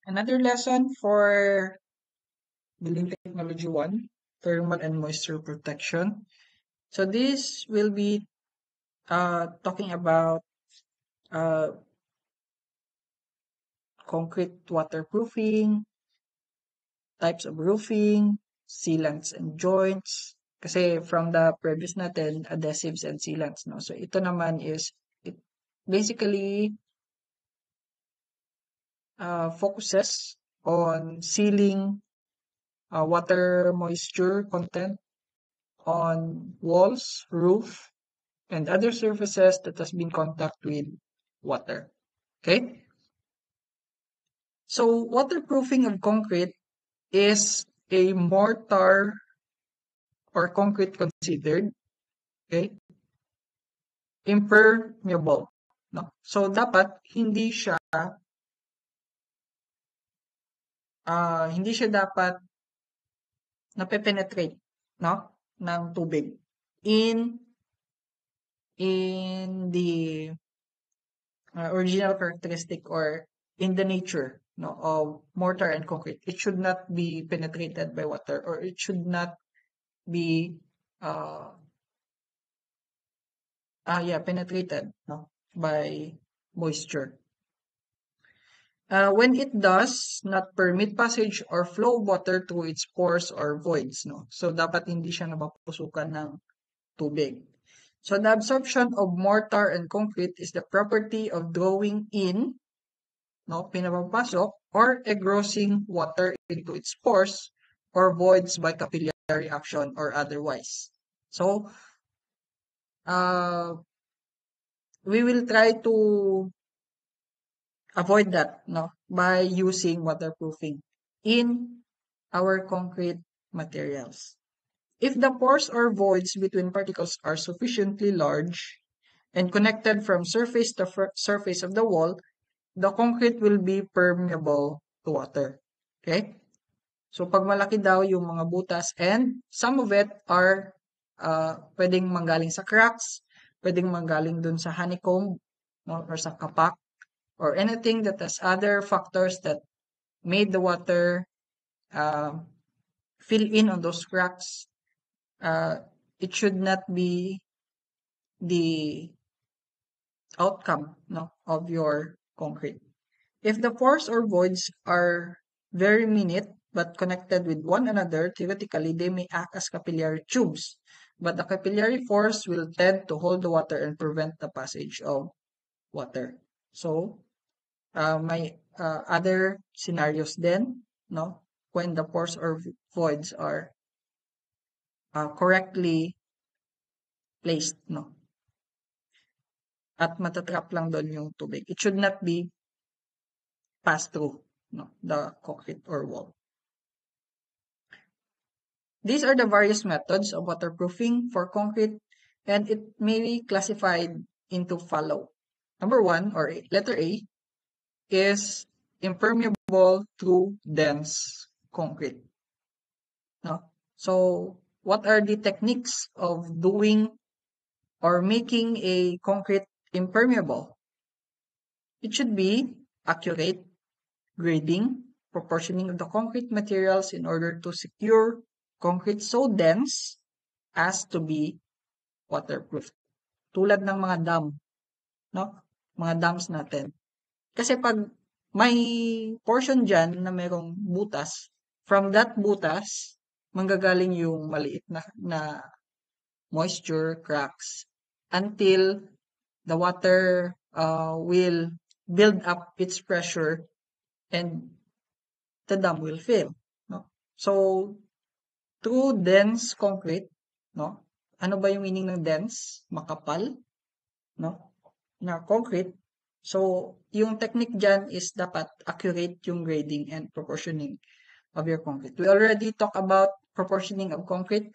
another lesson for Building Technology 1, Thermal and Moisture Protection. So this will be talking about uh, concrete waterproofing, types of roofing, sealants and joints. Kasi from the previous natin, adhesives and sealants, no? So ito naman is, it basically focuses on sealing water moisture content on walls, roof, and other surfaces that has been contact with water. Okay? So waterproofing of concrete is a mortar or concrete considered, okay, impermeable. No? So dapat hindi siya dapat nape-penetrate, no, ng tubig in the original characteristic or in the nature, no, of mortar and concrete. It should not be penetrated by water, or it should not be uh penetrated, no, by moisture. When it does not permit passage or flow of water through its pores or voids, no. So dapat hindi siya napapusukan ng tubig. So the absorption of mortar and concrete is the property of drawing in, no, pinapapasok, or engrossing water into its pores or voids by capillary action or otherwise. So we will try to avoid that, no, by using waterproofing in our concrete materials. If the pores or voids between particles are sufficiently large and connected from surface to surface of the wall, the concrete will be permeable to water. Okay? So pag malaki daw yung mga butas, and some of it are pwedeng manggaling sa cracks, pwedeng manggaling dun sa honeycomb, no, or sa kapak, or anything that has other factors that made the water fill in on those cracks. It should not be the outcome, no, of your concrete. If the pores or voids are very minute but connected with one another, theoretically they may act as capillary tubes, but the capillary force will tend to hold the water and prevent the passage of water. So may other scenarios then, no, when the pores or voids are correctly placed, no, at matatrap lang doon yung tubig. It should not be passed through, no, the concrete or wall. These are the various methods of waterproofing for concrete, and it may be classified into follow. Number one, or letter A, is impermeable through dense concrete. No? So, what are the techniques of doing or making a concrete impermeable? It should be accurate grading, proportioning of the concrete materials in order to secure concrete so dense as to be waterproof. Tulad ng mga dam, no? Mga dams natin. Kasi pag may portion dyan na mayroong butas, from that butas, manggagaling yung maliit na moisture, cracks, until the water will build up its pressure and the dam will fill. No? So, through dense concrete, no? Ano ba yung meaning ng dense? Makapal, no? Na concrete. So, yung technique dyan is dapat accurate yung grading and proportioning of your concrete. We already talked about proportioning of concrete.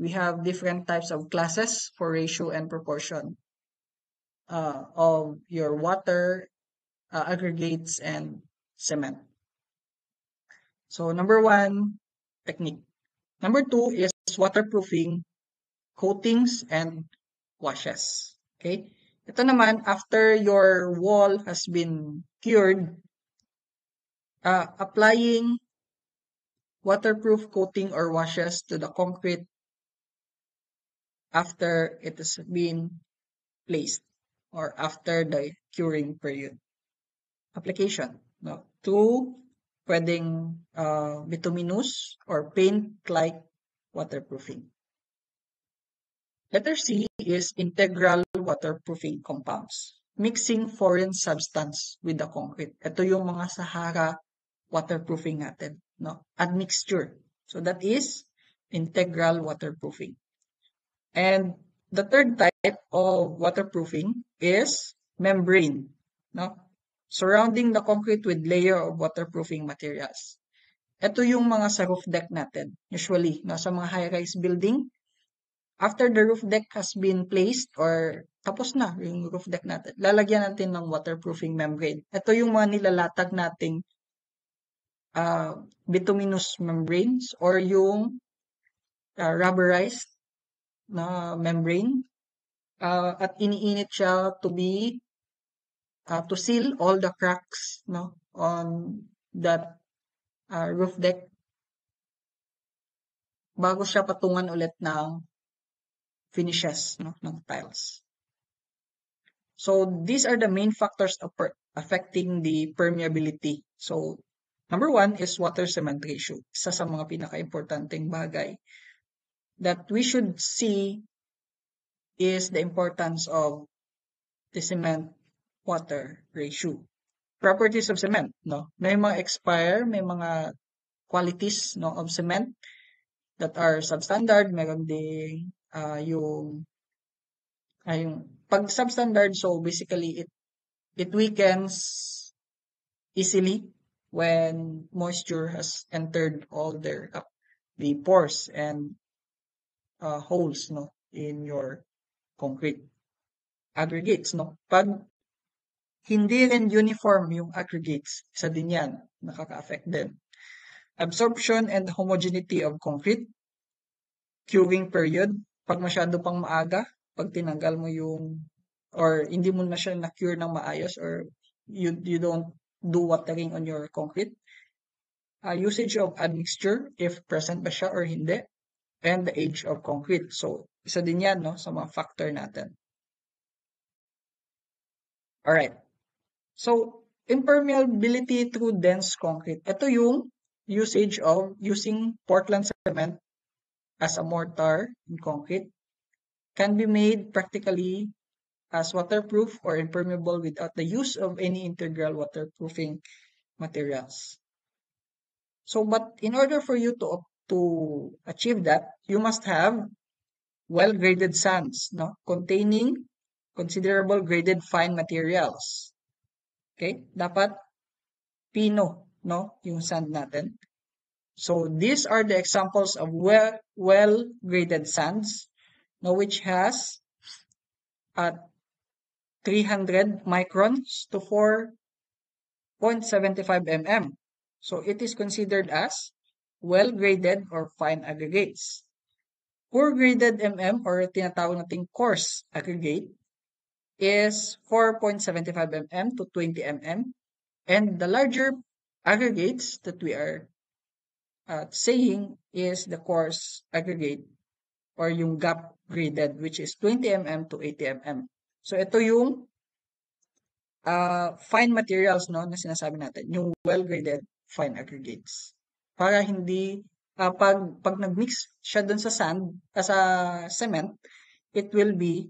We have different types of classes for ratio and proportion of your water, aggregates, and cement. So, number one, technique. Number two is waterproofing, coatings, and washes. Okay? Ito naman, after your wall has been cured, applying waterproof coating or washes to the concrete after it has been placed or after the curing period. Application. No. 2, pwedeng bituminous or paint-like waterproofing. Letter C is integral waterproofing compounds. Mixing foreign substance with the concrete. Ito yung mga Sahara waterproofing natin. No? Admixture. So that is integral waterproofing. And the third type of waterproofing is membrane. No? Surrounding the concrete with layer of waterproofing materials. Ito yung mga sa roof deck natin. Usually, no, sa mga high-rise building, after the roof deck has been placed or tapos na yung roof deck natin, lalagyan natin ng waterproofing membrane. Ito yung mga nilalatag nating bituminous membranes or yung rubberized na membrane. At iniinit siya to seal all the cracks, no, on that roof deck bago siya patungan ulit ng finishes, no, ng tiles. So these are the main factors affecting the permeability. So number 1 is water cement ratio. Isa sa mga pinaka-importanteng bagay that we should see is the importance of the cement water ratio. Properties of cement, no? May mga may mga qualities, no, of cement that are substandard. Meron ding yung pag substandard, so basically it weakens easily when moisture has entered all the pores and holes, no, in your concrete aggregates, no. Pag hindi rin uniform yung aggregates, isa din yan, nakaka-affect din. Absorption and homogeneity of concrete. Curing period, pag masyado pang maaga, pag tinanggal mo yung, or hindi mo na siya na-cure ng maayos, or you don't do watering on your concrete. Usage of admixture, if present ba siya or hindi. And the age of concrete. So, isa din yan, no, sa mga factor natin. Alright. So, impermeability through dense concrete. Ito yung usage of using Portland cement as a mortar in concrete. Can be made practically as waterproof or impermeable without the use of any integral waterproofing materials. So, but in order for you to achieve that, you must have well-graded sands, no, containing considerable graded fine materials. Okay? Dapat pino, no, yung sand natin. So these are the examples of well-graded sands, no, which has 300 microns to 4.75 mm. So it is considered as well-graded or fine aggregates. Poor graded mm or tinatawag nating coarse aggregate is 4.75 mm to 20 mm. And the larger aggregates that we are saying is the coarse aggregate or yung gap graded, which is 20 mm to 80 mm. So ito yung fine materials, no, na sinasabi natin, yung well-graded fine aggregates. Para hindi pag nag-mix siya dun sa sand, sa cement, it will be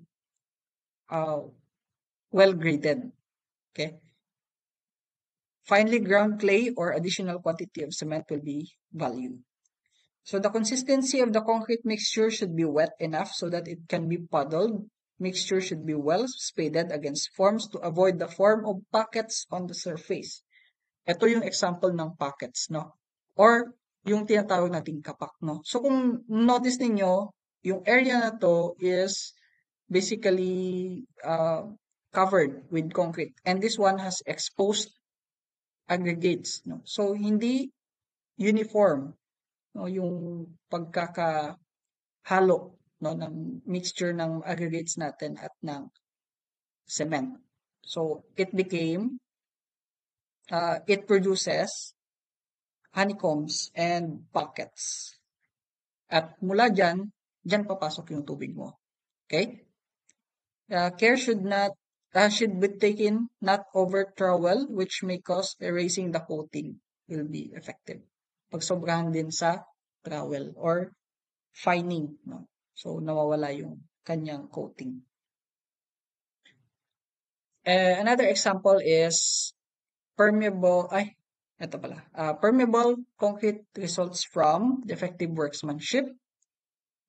well-graded. Okay? Finely ground clay or additional quantity of cement will be valued. So the consistency of the concrete mixture should be wet enough so that it can be puddled. Mixture should be well spaded against forms to avoid the form of pockets on the surface. Ito yung example ng pockets, no? Or yung tinatawag nating kapak, no? So kung notice ninyo, yung area na to is basically covered with concrete. And this one has exposed aggregates, no? So hindi uniform, no, yung pagkakahalo, no, ng mixture ng aggregates natin at ng cement. So it produces honeycombs, and pockets. At mula dyan papasok yung tubig mo. Okay? Care should be taken not over trowel, which may cause erasing the coating will be effective. Pag sobrahan din sa trowel or fining, no? So, nawawala yung kanyang coating. Another example is permeable concrete results from defective workmanship.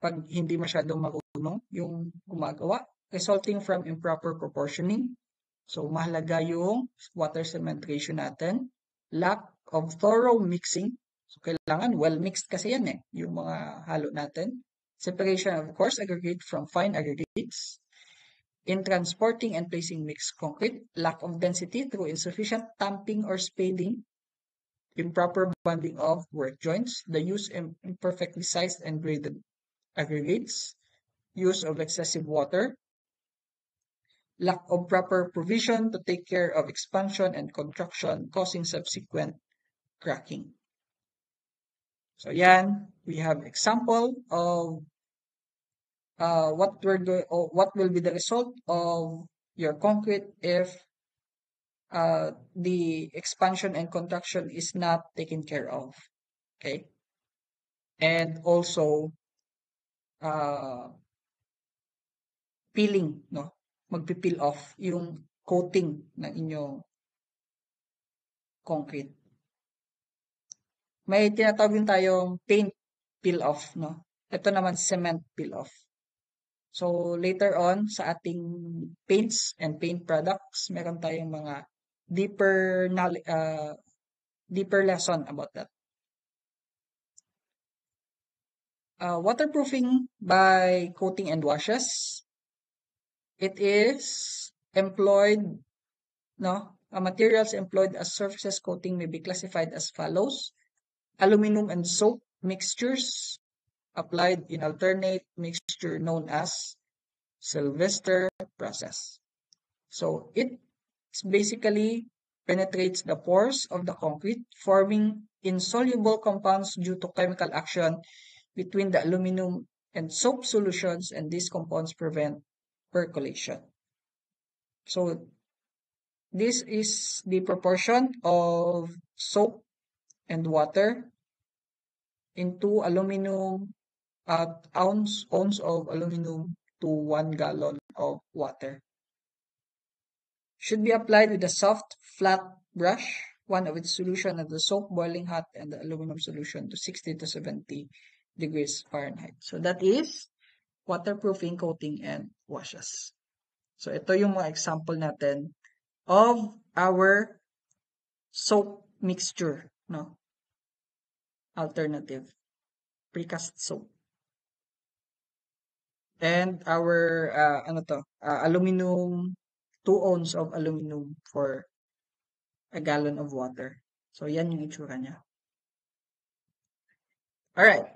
Pag hindi masyadong marunong yung gumagawa, resulting from improper proportioning. So, mahalaga yung water cement ratio natin. Lack of thorough mixing. So, kailangan well-mixed kasi yan yung mga halo natin. Separation of coarse aggregate from fine aggregates. In transporting and placing mixed concrete, lack of density through insufficient tamping or spading. Improper bonding of work joints. The use of imperfectly sized and graded aggregates. Use of excessive water. Lack of proper provision to take care of expansion and contraction, causing subsequent cracking. So yan, we have example of what will be the result of your concrete if the expansion and contraction is not taken care of. Okay? And also peeling, no? Magpipeel off yung coating ng inyong concrete. May tinatawag din tayong paint peel off, no? Ito naman cement peel off. So later on sa ating paints and paint products, meron tayong mga deeper lesson about that. Waterproofing by coating and washes. It is employed, no? Materials employed as surface coating may be classified as follows. Aluminum and soap mixtures applied in alternate mixture known as Sylvester process. So it basically penetrates the pores of the concrete, forming insoluble compounds due to chemical action between the aluminum and soap solutions, and these compounds prevent percolation. So this is the proportion of soap and water into aluminum at ounce of aluminum to 1 gallon of water. Should be applied with a soft, flat brush, one of its solution of the soap boiling hot and the aluminum solution to 60 to 70 degrees Fahrenheit. So that is waterproofing, coating, and washes. So ito yung mga example natin of our soap mixture, no? Alternative. Precast soap. And our, aluminum, 2 ounces of aluminum for a gallon of water. So, yan yung itsura niya. Alright.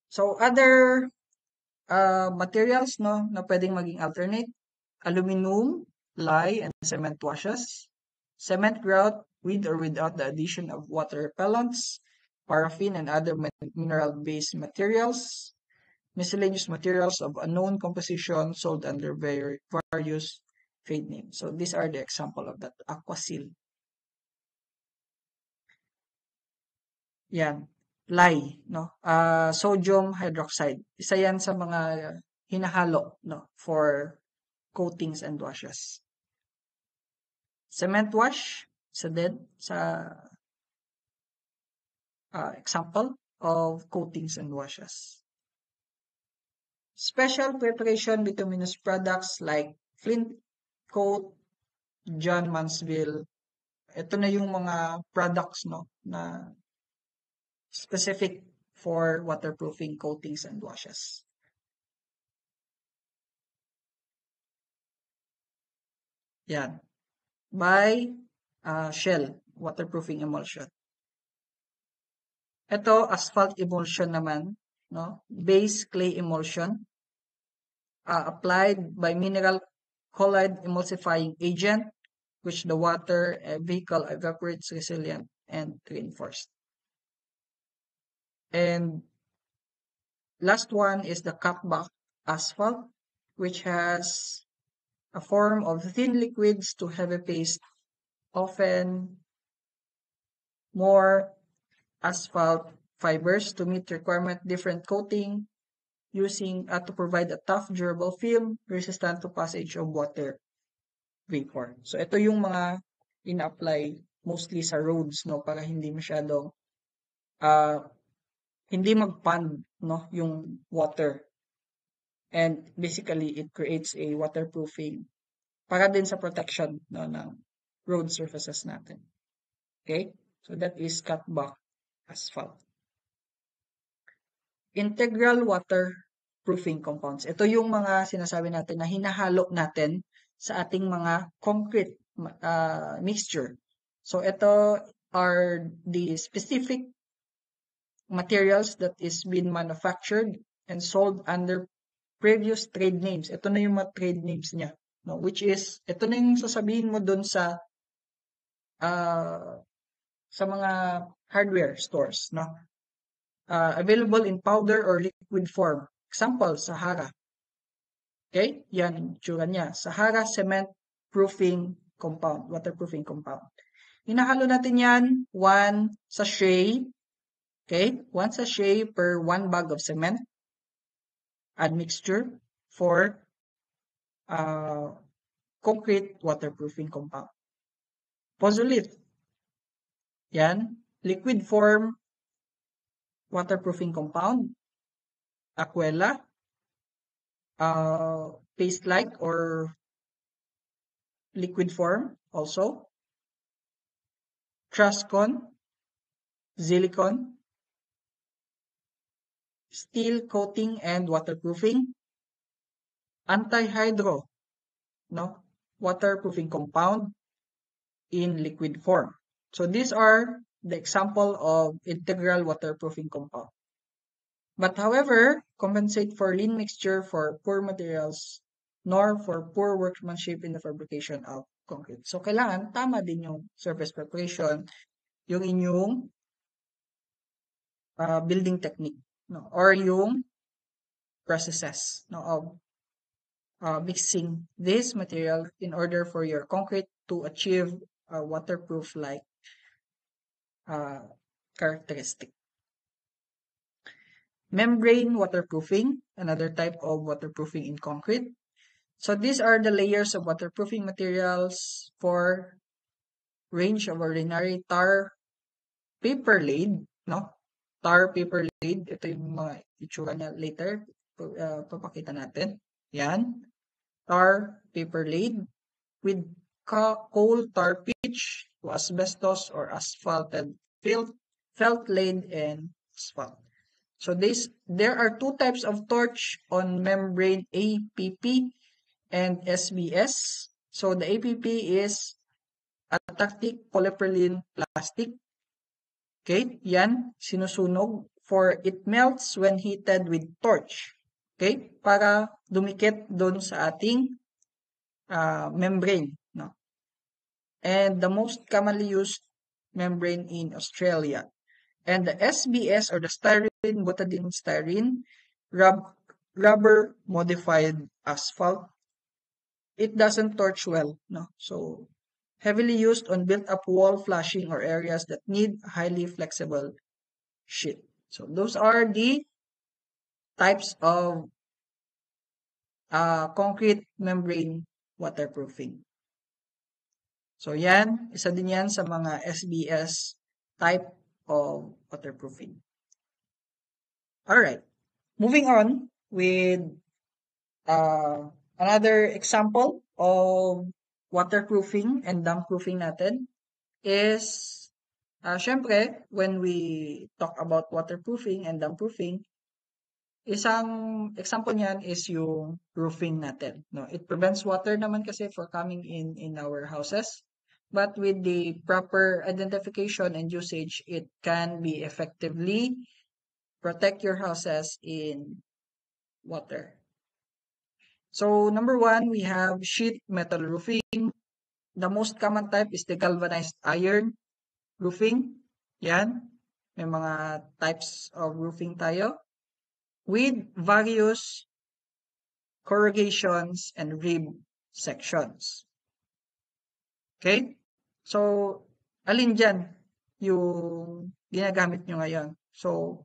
So, other materials, no, na pwedeng maging alternate. Aluminum, lye, and cement washes. Cement grout with or without the addition of water repellents, paraffin, and other mineral-based materials. Miscellaneous materials of unknown composition sold under various trade names. So these are the example of that. Aquasil. Yan. Lye, no? Sodium hydroxide. Isa yan sa mga hinahalo, no, for coatings and washes. Cement wash, isa din sa example of coatings and washes. Special preparation bituminous products like Flint Coat, John Mansville. Ito na yung mga products, no, na specific for waterproofing coatings and washes. Yan. By Shell waterproofing emulsion. Ito asphalt emulsion naman, no? Base clay emulsion. Applied by mineral colloid emulsifying agent which the water vehicle evaporates resilient and reinforced. And last one is the cutback asphalt, which has a form of thin liquids to heavy paste, often more asphalt fibers to meet requirement different coating using to provide a tough durable film resistant to passage of water vapor. So ito yung mga ina-apply mostly sa roads, no, para hindi masyadong uh, hindi mag-pond, no, yung water. And basically it creates a waterproofing para din sa protection, no, ng road surfaces natin. Okay? So that is cutback asphalt. Integral waterproofing compounds. Ito yung mga sinasabi natin na hinahalo natin sa ating mga concrete mixture. So ito are the specific materials that is being manufactured and sold under previous trade names. Ito na yung mga trade names niya, no? Which is, ito na yung sasabihin mo dun sa mga hardware stores, no? Available in powder or liquid form. Example, Sahara. Okay? Yan yung tsura niya. Sahara Cement Proofing Compound, Waterproofing Compound. Hinahalo natin yan, 1 sachet, okay? 1 sachet per 1 bag of cement admixture for concrete waterproofing compound. Pozzolit. Yan. Liquid form waterproofing compound. Aquella. Paste-like or liquid form also. Truscon. Silicon. Steel coating and waterproofing. Anti-hydro, no? Waterproofing compound in liquid form. So these are the example of integral waterproofing compound. But however, compensate for lean mixture for poor materials nor for poor workmanship in the fabrication of concrete. So kailangan tama din yung surface preparation, yung inyong building technique, no? Or yung processes, no, of mixing this material in order for your concrete to achieve a waterproof like characteristic. Membrane waterproofing, another type of waterproofing in concrete. So these are the layers of waterproofing materials for range of ordinary tar paper laid, no? Tar paper laid, ito yung mga itsura niya later, papakita natin. Yan. Tar paper laid with coal tar pitch to asbestos or asphalted felt laid and asphalt. So there are two types of torch on membrane APP and SBS. So the APP is atactic polypropylene plastic. Okay, yan, sinusunog for it melts when heated with torch. Okay, para dumikit doon sa ating membrane, no? And the most commonly used membrane in Australia. And the SBS or the styrene, butadiene styrene, rubber modified asphalt. It doesn't torch well, no? So heavily used on built-up wall flashing or areas that need highly flexible sheet. So those are the types of concrete membrane waterproofing. So yan, isa din yan sa mga SBS type of waterproofing. Alright, moving on with another example of waterproofing and dampproofing natin is, syempre, when we talk about waterproofing and dampproofing, isang example niyan is yung roofing natin, no? It prevents water naman kasi for coming in our houses. But with the proper identification and usage, it can be effectively protect your houses in water. So number one, we have sheet metal roofing, the most common type is the galvanized iron roofing. Yan. May mga types of roofing tayo with various corrugations and rib sections. Okay? So, alin dyan yung ginagamit nyo ngayon? So,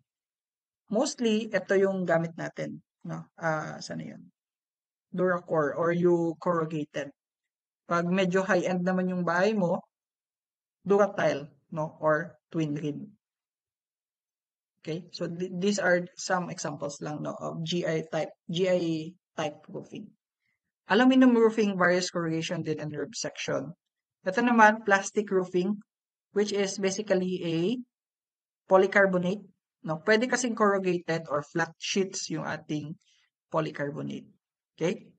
mostly, ito yung gamit natin. No? Saan na yun? Duracore or yung corrugated. Pag medyo high-end naman yung bahay mo, Duratile, no? Or twin rib. Okay? So, these are some examples lang, no? Of GI type roofing. Aluminum roofing, various corrugation din and rib section. Ito naman, plastic roofing, which is basically a polycarbonate. No? Pwede kasing corrugated or flat sheets yung ating polycarbonate. Okay?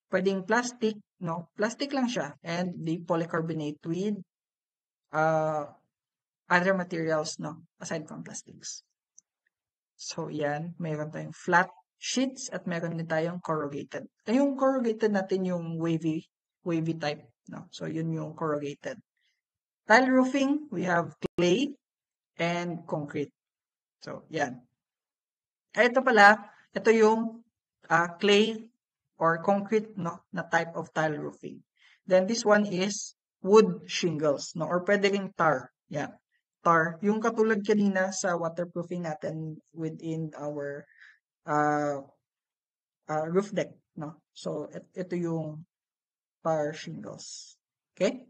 Pwedeng plastic, no? Plastic lang siya. And the polycarbonate with other materials, no? Aside from plastics. So, yan. Mayroon tayong flat sheets at meron din tayong corrugated. Yung corrugated natin yung wavy type. No? So, yun yung corrugated. Tile roofing, we have clay and concrete. So, yan. Ito pala, ito yung clay or concrete, no, na type of tile roofing. Then, this one is wood shingles, no, or pwede rin tar. Yan. Tar. Yung katulad kanina sa waterproofing natin within our roof deck, no. So, ito yung tar shingles. Okay?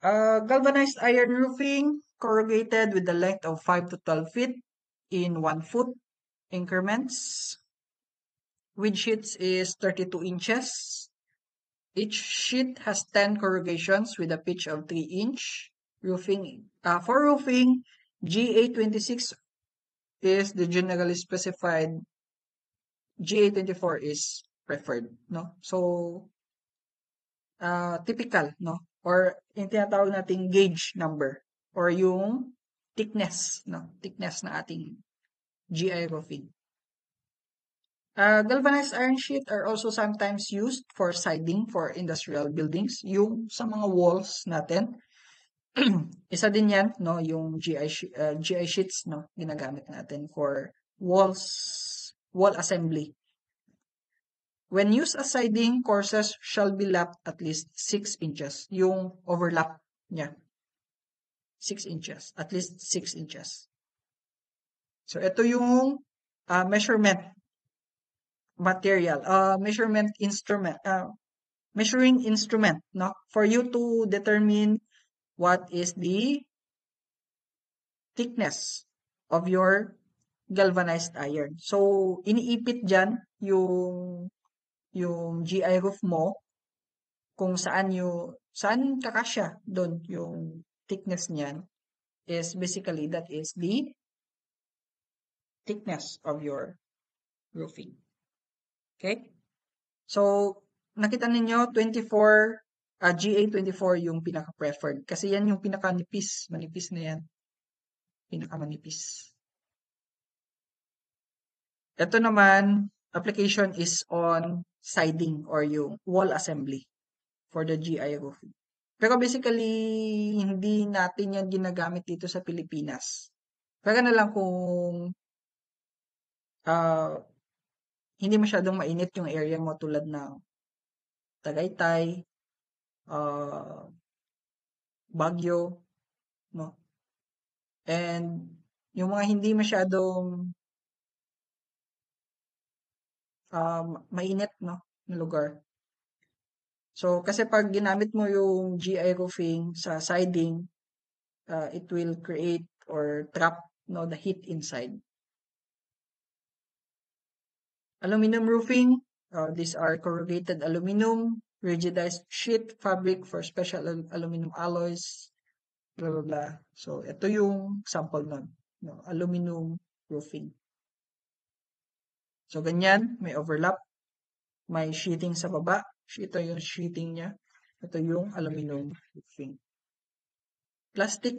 Galvanized iron roofing, corrugated with a length of 5 to 12 feet in 1 foot increments. Width sheets is 32 inches. Each sheet has 10 corrugations with a pitch of 3 inch. Roofing, for roofing, GA26 is the generally specified. GA24 is preferred, no? So, typical, no? Or yung tinatawag nating gauge number or yung thickness, no? Thickness na ating GI roofing. Galvanized iron sheet are also sometimes used for siding for industrial buildings. Yung sa mga walls natin, isa din yan, no? Yung GI sheets, no? Ginagamit natin for wall assembly. When used as siding, courses shall be lapped at least 6 inches. Yung overlap niya. 6 inches. At least 6 inches. So, ito yung measurement material. Measuring instrument, no? For you to determine what is the thickness of your galvanized iron. So, iniipit dyan yung GI roof mo kung saan kakasya doon yung thickness niyan is basically that is the thickness of your roofing. Okay? So, nakita ninyo 24 GA24 yung pinaka-preferred kasi yan yung pinaka-manipis na yan. Pinaka-manipis. Ito naman, application is on siding or yung wall assembly for the GI roofing. Pero basically, hindi natin yan ginagamit dito sa Pilipinas. Pero na lang kung hindi masyadong mainit yung area mo tulad ng Tagaytay, Baguio, no? And yung mga hindi masyadong mainit, no, na lugar. So, kasi pag ginamit mo yung GI roofing sa siding, it will create or trap, no, the heat inside. Aluminum roofing, these are corrugated aluminum, rigidized sheet fabric for special aluminum alloys, blah, blah, blah. So, ito yung sample nun, no, aluminum roofing. So, ganyan, may overlap, may sheeting sa baba. Ito yung sheeting niya. Ito yung aluminum roofing. Plastic,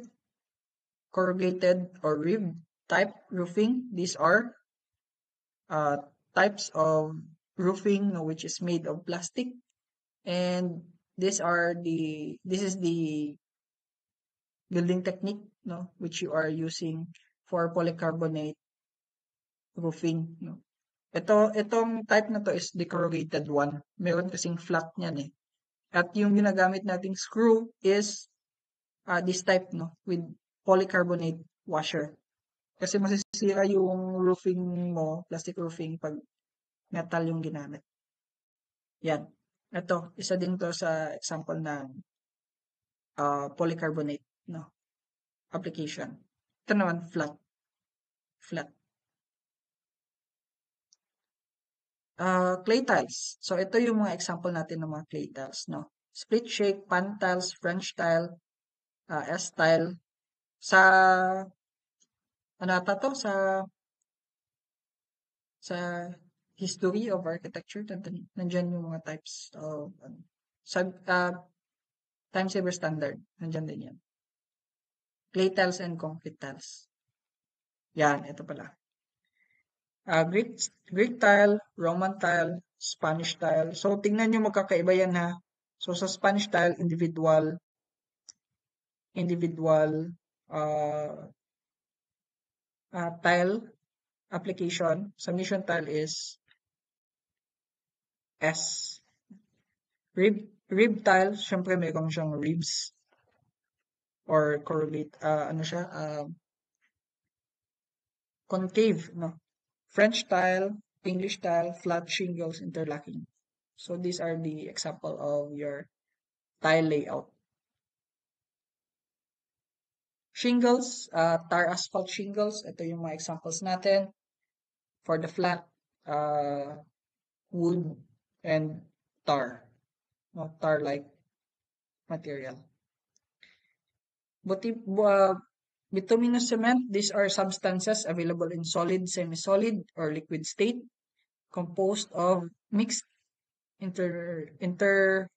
corrugated, or rib type roofing. These are types of roofing which is made of plastic. And this is the building technique, no, which you are using for polycarbonate roofing, no. Itong type na to is the corrugated one. Meron kasing flat niyan eh. At yung ginagamit nating screw is this type, no, with polycarbonate washer. Kasi masisira yung roofing mo, plastic roofing, pag metal yung ginamit. Yan. Ito, isa din to sa example ng polycarbonate, no, application. Ito naman, flat. Flat. Clay tiles. So, ito yung mga example natin ng mga clay tiles, no. Split shake, pan tiles, French tile, S-tile. Sa, ano ata to? Sa history of architecture, nandyan yung mga types of, time saver standard. Nandyan din yan. Clay tiles and concrete tiles. Yan, ito pala. Greek tile, Roman tile, Spanish tile. So, tingnan nyo magkakaiba yan ha. So, sa Spanish tile, individual tile application. Sa mission tile is S. Rib tile, syempre mayroon siyang ribs or corrugate, concave, no? French tile, English tile, flat shingles, interlocking. So these are the example of your tile layout. Shingles, tar asphalt shingles. Ito yung mga examples natin. For the flat, wood and tar. No, tar-like material. Bituminous cement, these are substances available in solid, semi-solid, or liquid state, composed of mixed indeterminate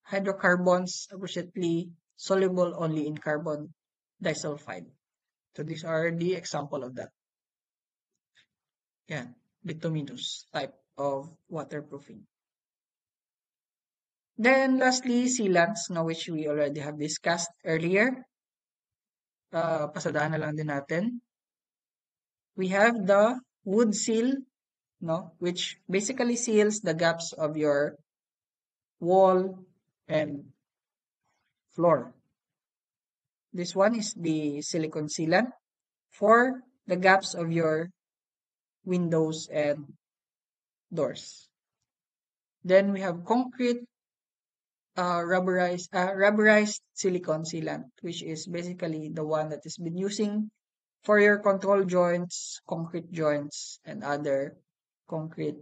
hydrocarbons appreciably soluble only in carbon disulfide. So these are the example of that. Yeah, bituminous type of waterproofing. Then lastly, sealants, no, which we already have discussed earlier. Pasadahan na lang din natin. We have the wood seal, no, which basically seals the gaps of your wall and floor. This one is the silicone sealant for the gaps of your windows and doors. Then we have concrete rubberized silicone sealant, which is basically the one that has been using for your control joints, concrete joints, and other concrete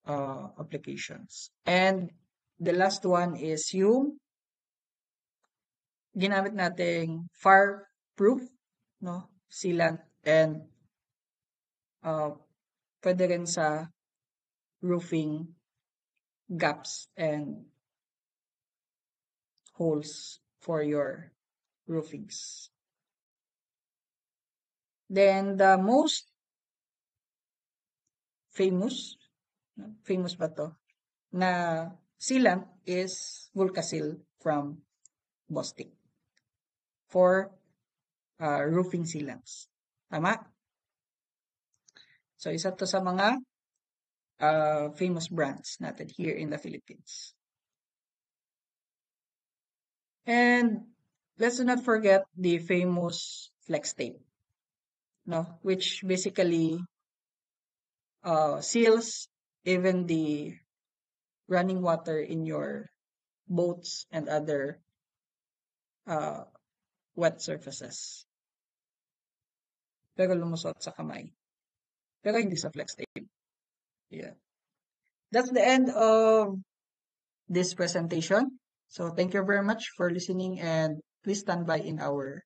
applications. And the last one is yung ginamit nating fireproof, no, sealant, and pwede rin sa roofing gaps and holes for your roofings. Then the most famous ba to, na sealant is Vulcasil from Bostik for roofing sealants. Tama? So isa to sa mga famous brands natin here in the Philippines. And let's not forget the famous flex tape, no, which basically seals even the running water in your boats and other wet surfaces. Pero lumusot sa kamay. Pero hindi sa flex tape. Yeah. That's the end of this presentation. So thank you very much for listening, and please stand by in our